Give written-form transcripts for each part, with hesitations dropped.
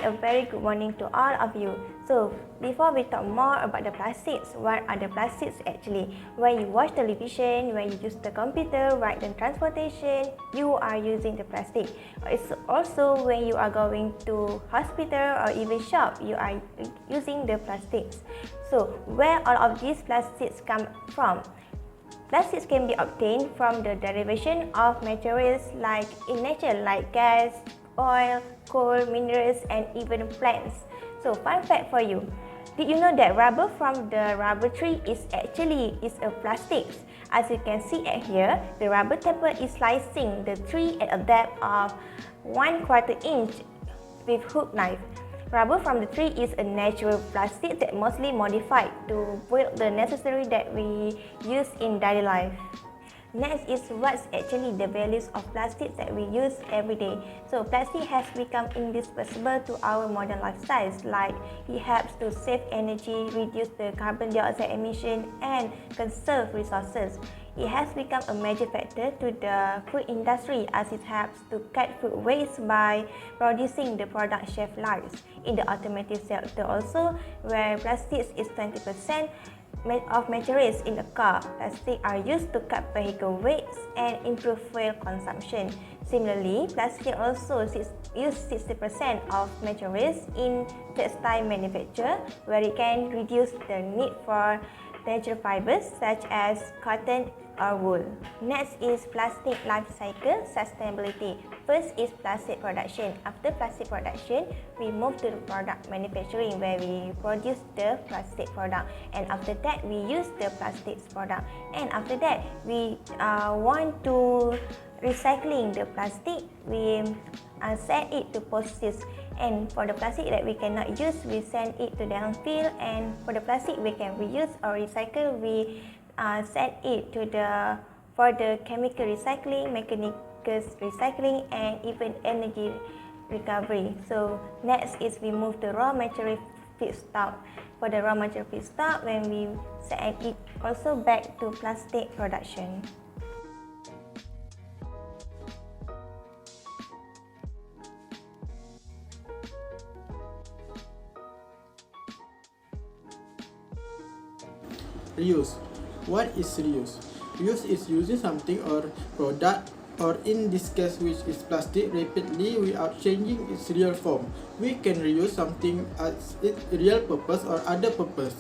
a very good morning to all of you. So, before we talk more about the plastics, what are the plastics actually? When you watch television, when you use the computer, right, and transportation, you are using the plastic. It's also when you are going to hospital or even shop, you are using the plastics. So, where all of these plastics come from? Plastics can be obtained from the derivation of materials like in nature, like gas, oil, coal, minerals, and even plants. So, fun fact for you. Did you know that rubber from the rubber tree is a plastic? As you can see at here, the rubber taper is slicing the tree at a depth of 1/4 inch with hook knife. Rubber from the tree is a natural plastic that mostly modified to build the necessary that we use in daily life. Next is what's actually the values of plastic that we use every day. So plastic has become indispensable to our modern lifestyles, like it helps to save energy, reduce the carbon dioxide emission, and conserve resources. It has become a major factor to the food industry as it helps to cut food waste by producing the product shelf lives. In the automotive sector also, where plastics is 20% of materials in a car, plastic are used to cut vehicle weights and improve fuel consumption. Similarly, plastic also use 60% of materials in textile manufacture, where it can reduce the need for natural fibers such as cotton or wool. Next is plastic life cycle sustainability. First is plastic production. After plastic production, we move to the product manufacturing, where we produce the plastic product, and after that we use the plastics product, and after that we want to recycling the plastic, we send it to process, and for the plastic that we cannot use, we send it to landfill, and for the plastic we can reuse or recycle, we send it to for the chemical recycling, mechanical recycling, and even energy recovery. So next is we move to raw material feedstock. For the raw material feedstock, when we send it also back to plastic production. Reuse. What is reuse? Reuse is using something or product, or in this case which is plastic, rapidly without changing its real form. We can reuse something as its real purpose or other purpose.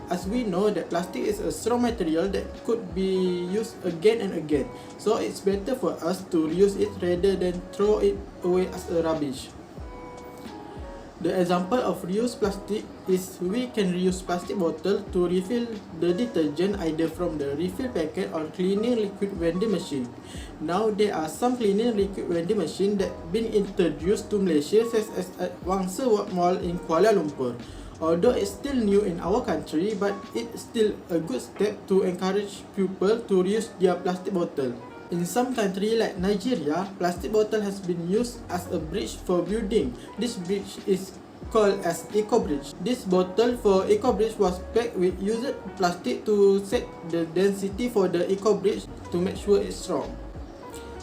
As we know that plastic is a strong material that could be used again and again, so it's better for us to reuse it rather than throw it away as a rubbish. The example of reused plastic is we can reuse plastic bottle to refill the detergent either from the refill packet or cleaning liquid vending machine. Now there are some cleaning liquid vending machine that been introduced to Malaysia, such as at Wangsa Mall in Kuala Lumpur. Although it's still new in our country, but it's still a good step to encourage people to reuse their plastic bottle. In some countries like Nigeria, plastic bottle has been used as a bridge for building. This bridge is called as eco bridge. This bottle for eco bridge was packed with used plastic to set the density for the eco bridge to make sure it's strong.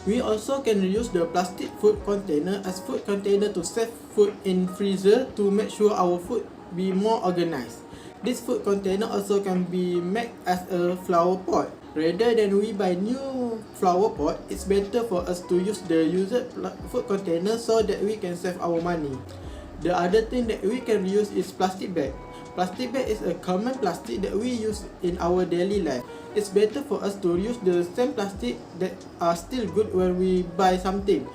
We also can reuse the plastic food container as food container to save food in freezer to make sure our food be more organized. This food container also can be made as a flower pot. Rather than we buy new flower pot, it's better for us to use the used food container so that we can save our money. The other thing that we can reuse is plastic bag. Plastic bag is a common plastic that we use in our daily life. It's better for us to use the same plastic that are still good when we buy something.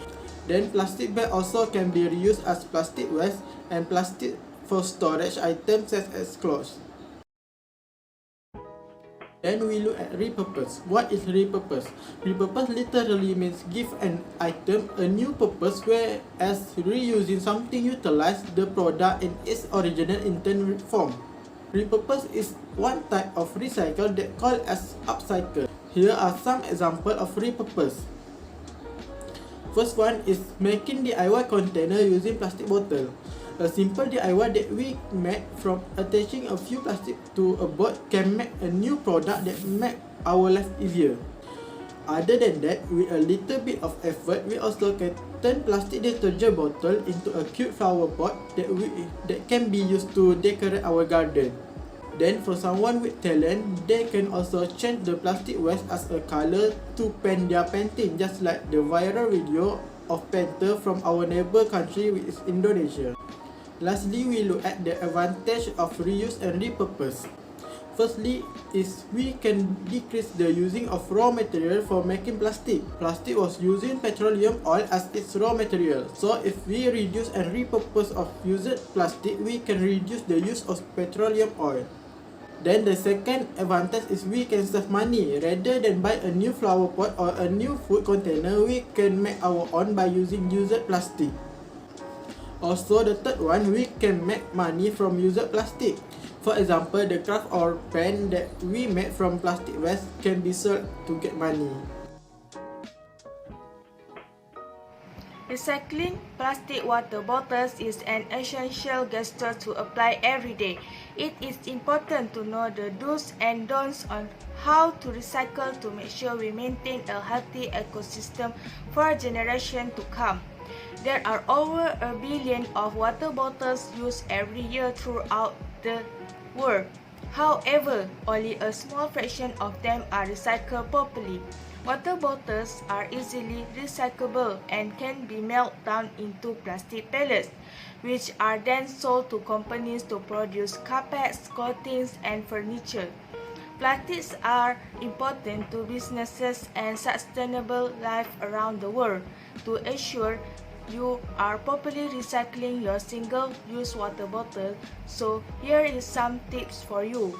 Then plastic bag also can be reused as plastic waste and plastic for storage items such as clothes. Then we look at repurpose. What is repurpose? Repurpose literally means give an item a new purpose, whereas reusing something utilize the product in its original intended form. Repurpose is one type of recycle that called as upcycle. Here are some examples of repurpose. First one is making DIY container using plastic bottle. A simple DIY that we made from attaching a few plastic to a board can make a new product that make our life easier. Other than that, with a little bit of effort, we also can turn plastic detergent bottle into a cute flower pot that can be used to decorate our garden. Then for someone with talent, they can also change the plastic waste as a color to paint their painting, just like the viral video of painter from our neighbor country, which is Indonesia. Lastly, we look at the advantage of reuse and repurpose. Firstly, is we can decrease the using of raw material for making plastic. Plastic was using petroleum oil as its raw material. So if we reduce and repurpose of used plastic, we can reduce the use of petroleum oil. Then the second advantage is we can save money. Rather than buy a new flower pot or a new food container, we can make our own by using used plastic. Also, the third one, we can make money from used plastic. For example, the craft or pen that we made from plastic waste can be sold to get money. Recycling plastic water bottles is an essential gesture to apply every day. It is important to know the do's and don'ts on how to recycle to make sure we maintain a healthy ecosystem for generations to come. There are over 1 billion of water bottles used every year throughout the world. However, only a small fraction of them are recycled properly. Water bottles are easily recyclable and can be melted down into plastic pellets, which are then sold to companies to produce carpets, coatings, and furniture. Plastics are important to businesses and sustainable life around the world. To ensure you are properly recycling your single-use water bottle, so here is some tips for you.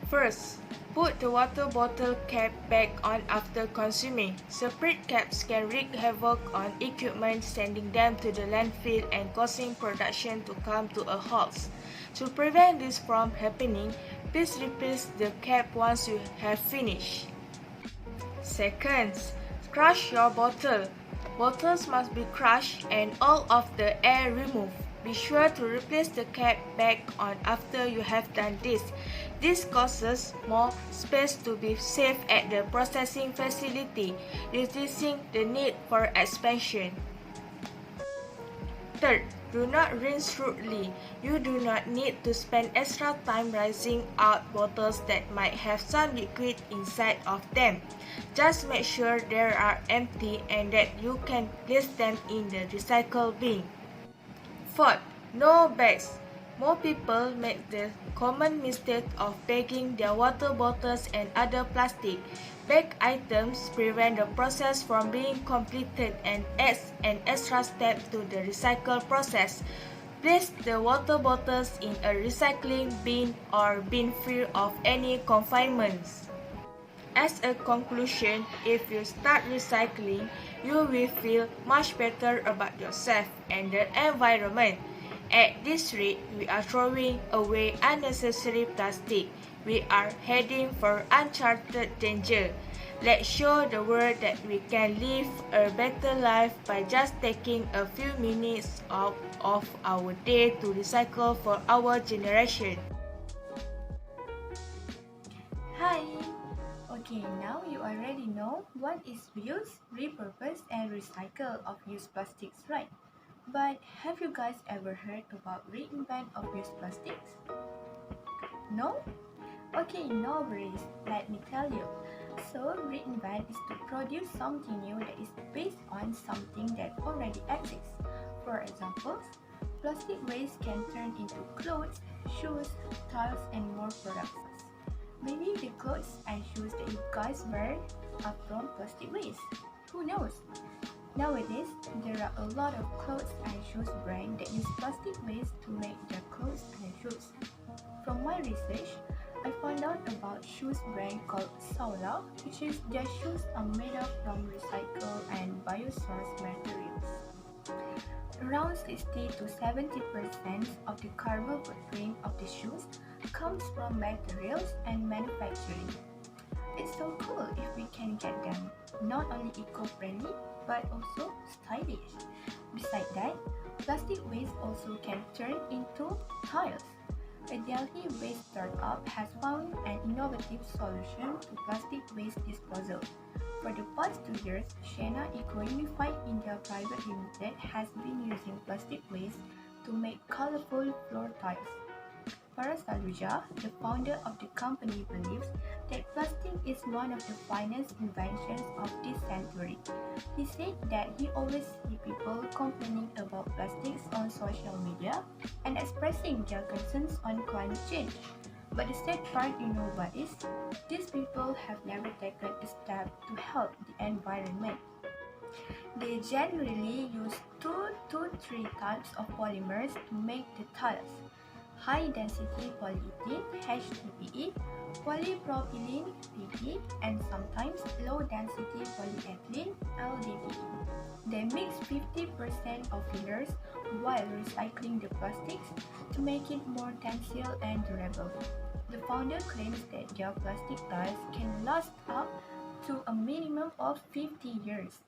First, put the water bottle cap back on after consuming. Separate caps can wreak havoc on equipment, sending them to the landfill and causing production to come to a halt. To prevent this from happening, please replace the cap once you have finished. Second, crush your bottle. Bottles must be crushed and all of the air removed. Be sure to replace the cap back on after you have done this. This causes more space to be saved at the processing facility, reducing the need for expansion. Third, do not rinse thoroughly. You do not need to spend extra time rinsing out bottles that might have some liquid inside of them. Just make sure they are empty and that you can place them in the recycle bin. Fourth, no bags. More people make the common mistake of bagging their water bottles and other plastic. Bag items prevent the process from being completed and adds an extra step to the recycle process. Place the water bottles in a recycling bin or bin free of any confinements. As a conclusion, if you start recycling, you will feel much better about yourself and the environment. At this rate, we are throwing away unnecessary plastic. We are heading for uncharted danger. Let's show the world that we can live a better life by just taking a few minutes out of our day to recycle for our generation. Hi! Okay, now you already know what is reuse, repurpose, and recycle of used plastics, right? But have you guys ever heard about reinvent of used plastics? No? Okay, no worries, let me tell you. So, reinvent is to produce something new that is based on something that already exists. For example, plastic waste can turn into clothes, shoes, tiles, and more products. Maybe the clothes and shoes that you guys wear are from plastic waste. Who knows? Nowadays, there are a lot of clothes and shoes brands that use plastic waste to make their clothes and shoes. From my research, I found out about shoes brand called Saula, which is their shoes are made up from recycled and biosourced materials. Around 60 to 70% of the carbon footprint of the shoes comes from materials and manufacturing. It's so cool if we can get them not only eco-friendly but also stylish. Besides that, plastic waste also can turn into tiles. A Delhi-based startup has found an innovative solution to plastic waste disposal. For the past 2 years, Shena Eco Unified India Private Limited has been using plastic waste to make colorful floor tiles. Paras Aluja, the founder of the company, believes that plastic is one of the finest inventions of this century. He said that he always sees people complaining about plastics on social media and expressing their concerns on climate change. But the sad part, what is? These people have never taken a step to help the environment. They generally use two to three types of polymers to make the tiles: high density polyethylene (HDPE), polypropylene (PP), and sometimes low density polyethylene (LDPE). They mix 50% of fillers while recycling the plastics to make it more tensile and durable. The founder claims that their plastic tiles can last up to a minimum of 50 years.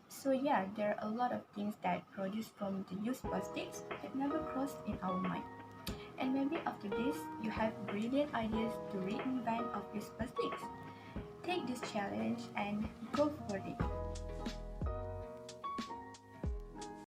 So yeah, there are a lot of things that produce from the used plastics that never crossed in our mind. And maybe after this, you have brilliant ideas to reinvent of used plastics. Take this challenge and go for it.